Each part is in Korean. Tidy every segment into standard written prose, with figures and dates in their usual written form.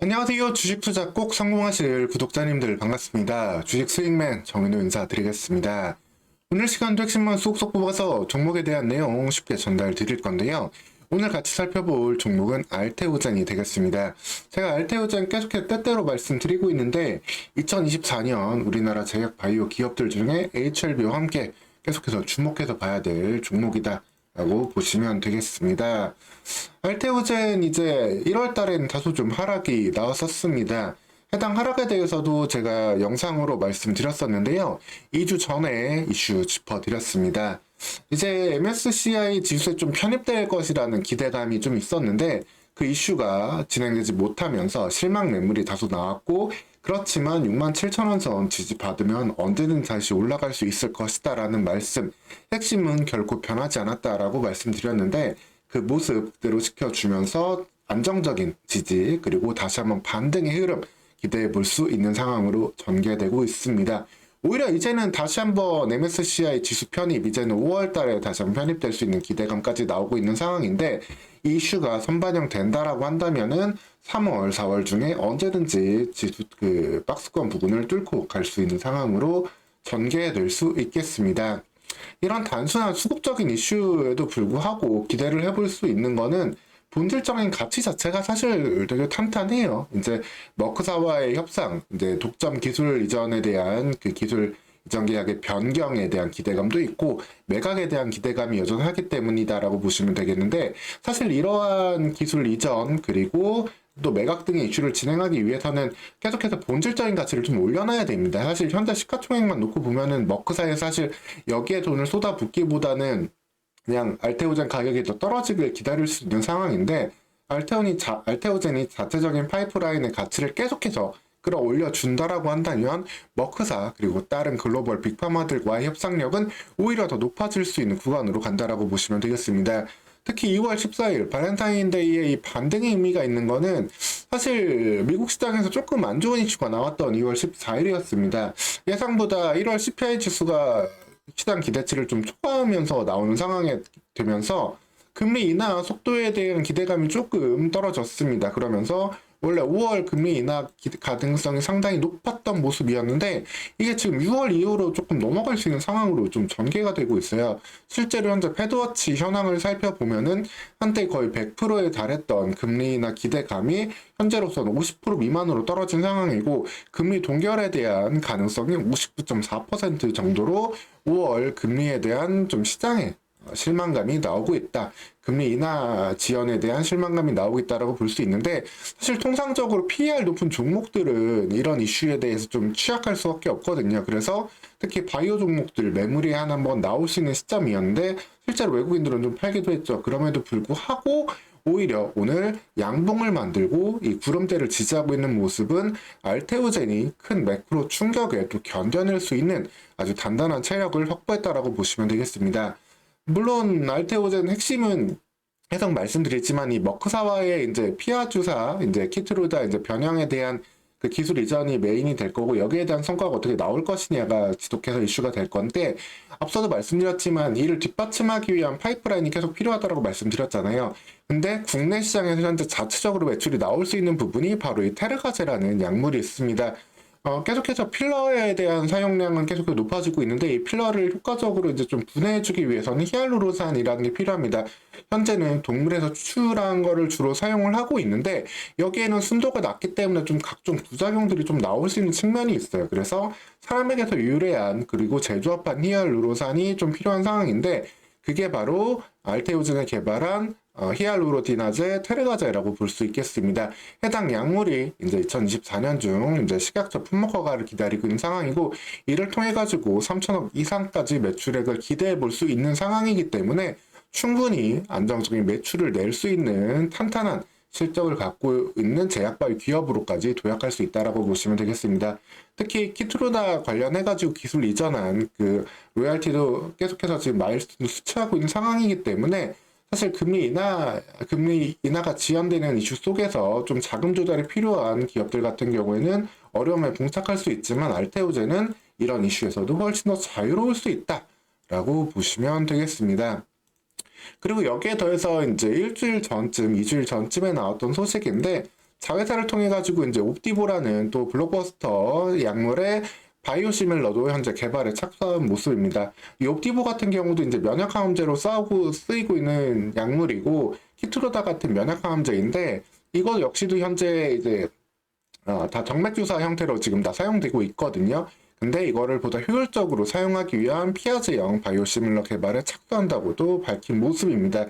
안녕하세요. 주식 투자 꼭 성공하실 구독자님들 반갑습니다. 주식 수익맨 정윤호 인사드리겠습니다. 오늘 시간도 핵심만 쏙쏙 뽑아서 종목에 대한 내용 쉽게 전달 드릴 건데요. 오늘 같이 살펴볼 종목은 알테오젠이 되겠습니다. 제가 알테오젠 계속해서 때때로 말씀드리고 있는데 2024년 우리나라 제약 바이오 기업들 중에 HLB와 함께 계속해서 주목해서 봐야 될 종목이다 라고 보시면 되겠습니다. 알테오젠 이제 1월 달엔 다소 좀 하락이 나왔었습니다. 해당 하락에 대해서도 제가 영상으로 말씀드렸었는데요. 2주 전에 이슈 짚어드렸습니다. 이제 MSCI 지수에 좀 편입될 것이라는 기대감이 좀 있었는데 그 이슈가 진행되지 못하면서 실망 매물이 다소 나왔고, 그렇지만 67,000원 선 지지받으면 언제든 다시 올라갈 수 있을 것이다 라는 말씀, 핵심은 결코 변하지 않았다라고 말씀드렸는데 그 모습 그대로 지켜주면서 안정적인 지지 그리고 다시 한번 반등의 흐름 기대해 볼 수 있는 상황으로 전개되고 있습니다. 오히려 이제는 다시 한번 MSCI 지수 편입, 이제는 5월 달에 다시 한번 편입될 수 있는 기대감까지 나오고 있는 상황인데, 이 이슈가 선반영 된다라고 한다면은 3월, 4월 중에 언제든지 지수 박스권 부근을 뚫고 갈 수 있는 상황으로 전개될 수 있겠습니다. 이런 단순한 수급적인 이슈에도 불구하고 기대를 해볼 수 있는 거는 본질적인 가치 자체가 사실 되게 탄탄해요. 이제 머크사와의 협상, 이제 독점 기술 이전에 대한 그 기술 이전 계약의 변경에 대한 기대감도 있고 매각에 대한 기대감이 여전하기 때문이다라고 보시면 되겠는데, 사실 이러한 기술 이전 그리고 또 매각 등의 이슈를 진행하기 위해서는 계속해서 본질적인 가치를 좀 올려놔야 됩니다. 사실 현재 시가총액만 놓고 보면은 머크사에 사실 여기에 돈을 쏟아붓기보다는 그냥 알테오젠 가격이 더 떨어지길 기다릴 수 있는 상황인데, 알테오젠이 자체적인 파이프라인의 가치를 계속해서 끌어올려 준다라고 한다면 머크사 그리고 다른 글로벌 빅파마들과의 협상력은 오히려 더 높아질 수 있는 구간으로 간다라고 보시면 되겠습니다. 특히 2월 14일 발렌타인데이의 이 반등의 의미가 있는 거는 사실 미국 시장에서 조금 안 좋은 이슈가 나왔던 2월 14일이었습니다. 예상보다 1월 CPI 지수가 시장 기대치를 좀 초과하면서 나오는 상황에 되면서 금리 인하 속도에 대한 기대감이 조금 떨어졌습니다. 그러면서 원래 5월 금리 인하 가능성이 상당히 높았던 모습이었는데 이게 지금 6월 이후로 조금 넘어갈 수 있는 상황으로 좀 전개가 되고 있어요. 실제로 현재 패드워치 현황을 살펴보면은 한때 거의 100%에 달했던 금리 인하 기대감이 현재로서는 50% 미만으로 떨어진 상황이고, 금리 동결에 대한 가능성이 59.4% 정도로 5월 금리에 대한 좀 시장에 실망감이 나오고 있다. 금리 인하 지연에 대한 실망감이 나오고 있다라고 볼 수 있는데, 사실 통상적으로 PER 높은 종목들은 이런 이슈에 대해서 좀 취약할 수밖에 없거든요. 그래서 특히 바이오 종목들 매물이 한번 나올 수 있는 시점이었는데 실제로 외국인들은 좀 팔기도 했죠. 그럼에도 불구하고 오히려 오늘 양봉을 만들고 이 구름대를 지지하고 있는 모습은 알테오젠이 큰 매크로 충격에 또 견뎌낼 수 있는 아주 단단한 체력을 확보했다라고 보시면 되겠습니다. 물론 알테오젠 핵심은 계속 말씀드렸지만 이 머크사와의 이제 피아 주사 이제 키트루다 이제 변형에 대한 그 기술 이전이 메인이 될 거고, 여기에 대한 성과가 어떻게 나올 것이냐가 지속해서 이슈가 될 건데, 앞서도 말씀드렸지만 이를 뒷받침하기 위한 파이프라인이 계속 필요하다고 말씀드렸잖아요. 근데 국내 시장에서 현재 자체적으로 매출이 나올 수 있는 부분이 바로 이 테르가제라는 약물이 있습니다. 계속해서 필러에 대한 사용량은 계속 높아지고 있는데, 이 필러를 효과적으로 이제 좀 분해해주기 위해서는 히알루로산이라는 게 필요합니다. 현재는 동물에서 추출한 거를 주로 사용을 하고 있는데, 여기에는 순도가 낮기 때문에 좀 각종 부작용들이 좀 나올 수 있는 측면이 있어요. 그래서 사람에게서 유래한 그리고 재조합한 히알루로산이 좀 필요한 상황인데, 그게 바로 알테오젠이 개발한 히알루로디나제 테르가제라고 볼 수 있겠습니다. 해당 약물이 이제 2024년 중 이제 식약처 품목허가를 기다리고 있는 상황이고, 이를 통해 가지고 3천억 이상까지 매출액을 기대해 볼 수 있는 상황이기 때문에 충분히 안정적인 매출을 낼 수 있는 탄탄한 실적을 갖고 있는 제약바이오 기업으로까지 도약할 수 있다라고 보시면 되겠습니다. 특히 키트루나 관련해 가지고 기술 이전한 그 로얄티도 계속해서 지금 마일스톤을 수취하고 있는 상황이기 때문에, 사실 금리 인하가 지연되는 이슈 속에서 좀 자금 조달이 필요한 기업들 같은 경우에는 어려움에 봉착할 수 있지만, 알테오젠은 이런 이슈에서도 훨씬 더 자유로울 수 있다라고 보시면 되겠습니다. 그리고 여기에 더해서 이제 일주일 전쯤, 2주일 전쯤에 나왔던 소식인데, 자회사를 통해 가지고 이제 옵디보라는 또 블록버스터 약물의 바이오시밀러도 현재 개발에 착수한 모습입니다. 이 옵디보 같은 경우도 이제 면역항암제로 쓰이고 있는 약물이고 키트로다 같은 면역항암제인데 이거 역시도 현재 이제 다 정맥주사 형태로 지금 다 사용되고 있거든요. 근데 이거를 보다 효율적으로 사용하기 위한 피아제형 바이오시밀러 개발에 착수한다고도 밝힌 모습입니다.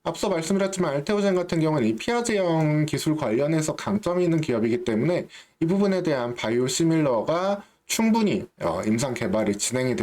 앞서 말씀드렸지만 알테오젠 같은 경우는 이 피아제형 기술 관련해서 강점이 있는 기업이기 때문에 이 부분에 대한 바이오시밀러가 충분히 임상 개발이 진행이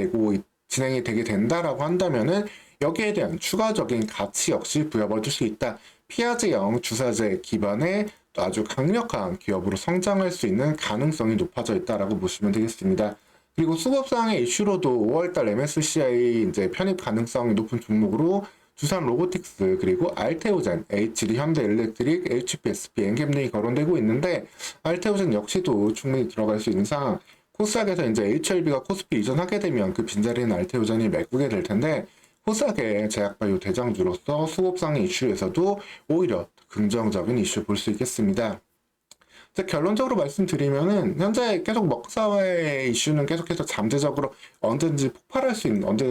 되게 된다라고 한다면은 여기에 대한 추가적인 가치 역시 부여받을 수 있다. 피아제형 주사제 기반의 또 아주 강력한 기업으로 성장할 수 있는 가능성이 높아져 있다라고 보시면 되겠습니다. 그리고 수급상의 이슈로도 5월달 MSCI 이제 편입 가능성이 높은 종목으로 두산 로보틱스 그리고 알테오젠, HD 현대일렉트릭, HPSP, 엔캡등이 거론되고 있는데 알테오젠 역시도 충분히 들어갈 수 있는 상황. 코스닥에서 이제 HLB가 코스피 이전하게 되면 그 빈자리는 알테오젠이 메꾸게 될 텐데 코스닥의 제약바이오 대장주로서 수급상의 이슈에서도 오히려 긍정적인 이슈 볼 수 있겠습니다. 결론적으로 말씀드리면은 현재 계속 먹사와의 이슈는 계속해서 잠재적으로 언제든지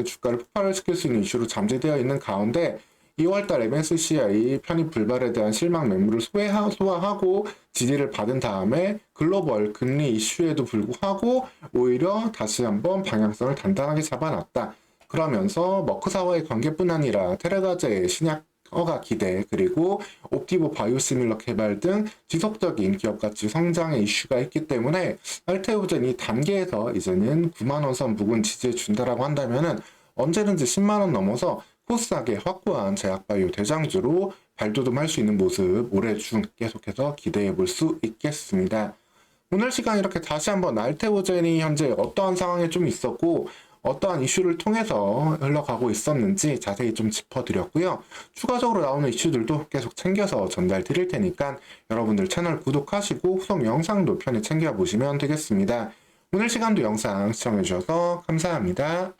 주가를 폭발시킬 수 있는 이슈로 잠재되어 있는 가운데 2월달 MSCI 편입 불발에 대한 실망 매물을 소화하고 지지를 받은 다음에 글로벌 금리 이슈에도 불구하고 오히려 다시 한번 방향성을 단단하게 잡아놨다. 그러면서 머크사와의 관계뿐 아니라 테라가제의 신약 허가 기대 그리고 옵티보 바이오시밀러 개발 등 지속적인 기업가치 성장의 이슈가 있기 때문에 알테오젠이 단계에서 이제는 9만원 선 부근 지지해 준다라고 한다면은 언제든지 10만원 넘어서 코스닥의 확고한 제약바이오 대장주로 발돋움할 수 있는 모습 올해 중 계속해서 기대해 볼 수 있겠습니다. 오늘 시간 이렇게 다시 한번 알테오젠이 현재 어떠한 상황에 좀 있었고 어떠한 이슈를 통해서 흘러가고 있었는지 자세히 좀 짚어드렸고요. 추가적으로 나오는 이슈들도 계속 챙겨서 전달 드릴 테니까 여러분들 채널 구독하시고 후속 영상도 편히 챙겨보시면 되겠습니다. 오늘 시간도 영상 시청해주셔서 감사합니다.